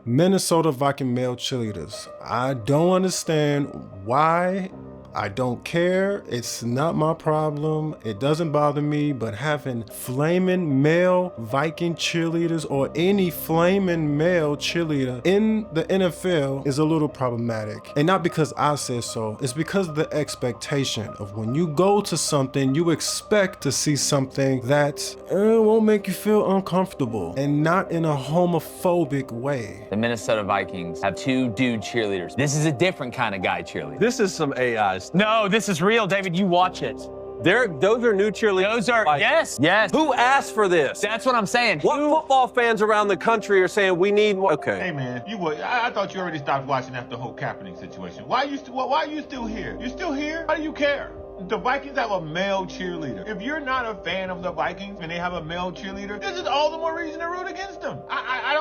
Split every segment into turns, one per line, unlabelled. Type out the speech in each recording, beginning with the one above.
Minnesota Viking male cheerleaders. I don't understand why. I don't care. It's not my problem. It doesn't bother me, but having flaming male Viking cheerleaders or any flaming male cheerleader in the NFL is a little problematic. And not because I said so, it's because of the expectation of when you go to something, you expect to see something that won't make you feel uncomfortable and not in a homophobic way.
The Minnesota Vikings have 2 dude cheerleaders. This is a different kind of guy cheerleader.
This is some AI.
No, this is real, David. You watch it.
Those are new cheerleaders.
Those are, yes.
Who asked for this?
That's what I'm saying.
What football fans around the country are saying we need more? Okay.
Hey man, I thought you already stopped watching after the whole Kaepernick situation. Why are you still here? You're still here? Why do you care? The Vikings have a male cheerleader. If you're not a fan of the Vikings and they have a male cheerleader, this is all the more reason to root against them. I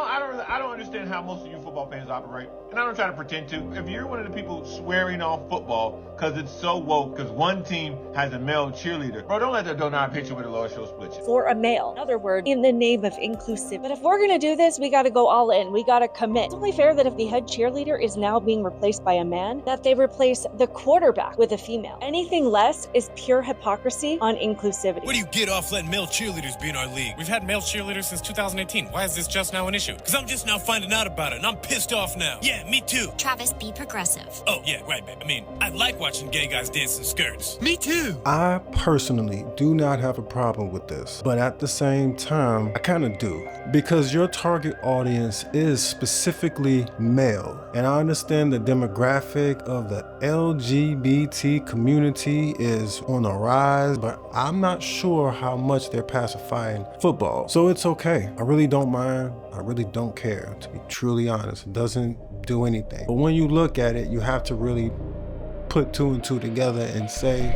don't understand how most of you football fans operate, and I don't try to pretend to. If you're one of the people swearing off football because it's so woke, because one team has a male cheerleader, bro, don't let the doorknob hit you with a lower show split you.
For a male, in other words, in the name of inclusive. But if we're gonna do this, we gotta go all in. We gotta commit. It's only fair that if the head cheerleader is now being replaced by a man, that they replace the quarterback with a female. Anything less is pure hypocrisy on inclusivity.
Where do you get off letting male cheerleaders be in our league? We've had male cheerleaders since 2018. Why is this just now an issue? Because I'm just now finding out about it, and I'm pissed off now. Yeah, me too.
Travis, be progressive.
Oh, yeah, right, babe. I mean, I like watching gay guys dance in skirts.
Me too. I personally do not have a problem with this, but at the same time, I kind of do. Because your target audience is specifically male. And I understand the demographic of the LGBT community is on the rise, but I'm not sure how much they're pacifying football. So it's okay. I really don't mind. I really don't care, to be truly honest. It doesn't do anything. But when you look at it, you have to really put 2 and 2 together and say,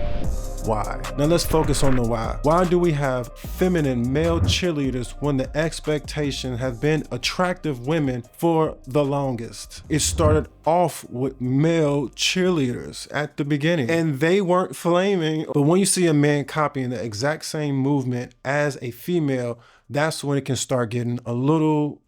why? Now let's focus on the why. Why do we have feminine male cheerleaders when the expectation has been attractive women for the longest? It started off with male cheerleaders at the beginning, and they weren't flaming. But when you see a man copying the exact same movement as a female, that's when it can start getting a little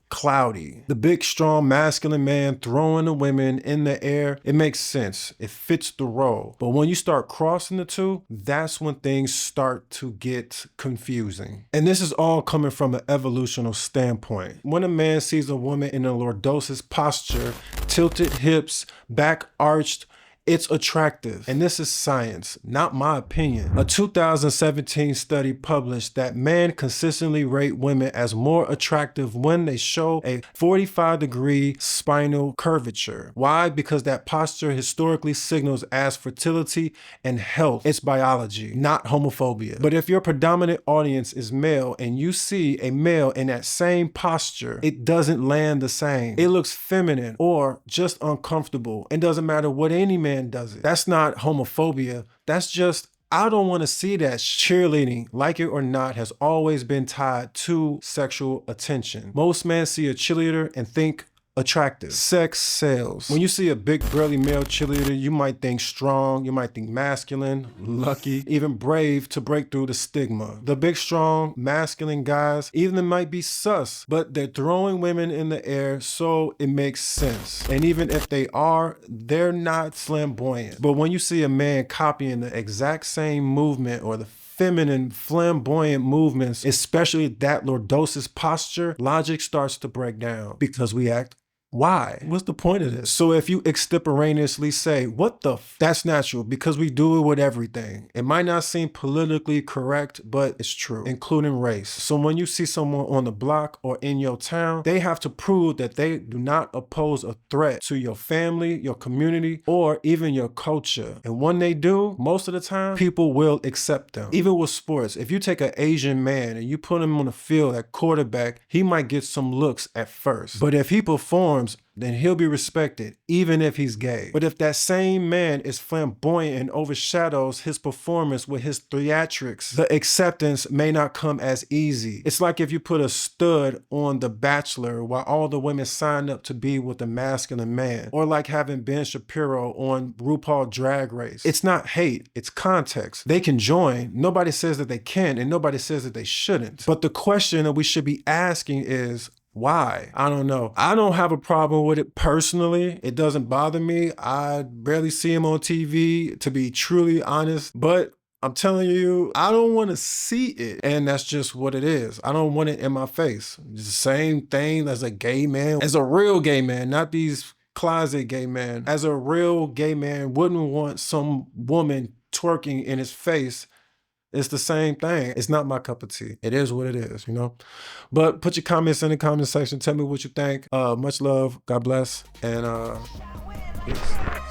cloudy. The big, strong, masculine man throwing the women in the air, it makes sense. It fits the role. But when you start crossing the two, that's when things start to get confusing. And this is all coming from an evolutional standpoint. When a man sees a woman in a lordosis posture, tilted hips, back arched, it's attractive. And this is science, not my opinion. A 2017 study published that men consistently rate women as more attractive when they show a 45-degree spinal curvature. Why? Because that posture historically signals as fertility and health. It's biology, not homophobia. But if your predominant audience is male and you see a male in that same posture, it doesn't land the same. It looks feminine or just uncomfortable. It doesn't matter what any man does it. That's not homophobia. That's just, I don't want to see that. Cheerleading, like it or not, has always been tied to sexual attention. Most men see a cheerleader and think attractive. Sex sells. When you see a big burly male cheerleader, you might think strong, you might think masculine, lucky, even brave to break through the stigma. The big, strong, masculine guys, even they might be sus, but they're throwing women in the air, so it makes sense. And even if they are, they're not flamboyant. But when you see a man copying the exact same movement or the feminine, flamboyant movements, especially that lordosis posture, logic starts to break down because we act. Why? What's the point of this? So if you extemporaneously say, what the that's natural because we do it with everything. It might not seem politically correct, but it's true, including race. So when you see someone on the block or in your town, they have to prove that they do not oppose a threat to your family, your community, or even your culture. And when they do, most of the time, people will accept them. Even with sports, if you take an Asian man and you put him on the field at quarterback, he might get some looks at first. But if he performs, then he'll be respected, even if he's gay. But if that same man is flamboyant and overshadows his performance with his theatrics, the acceptance may not come as easy. It's like if you put a stud on The Bachelor while all the women signed up to be with a masculine man, or like having Ben Shapiro on RuPaul Drag Race. It's not hate, it's context. They can join. Nobody says that they can, and nobody says that they shouldn't. But the question that we should be asking is, Why? I don't know. I don't have a problem with it personally. It doesn't bother me. I barely see him on TV, to be truly honest. But I'm telling you, I don't want to see it. And that's just what it is. I don't want it in my face. It's the same thing as a gay man, as a real gay man, not these closet gay men. As a real gay man wouldn't want some woman twerking in his face. It's the same thing. It's not my cup of tea. It is what it is, you know? But put your comments in the comment section. Tell me what you think. Much love. God bless. And peace.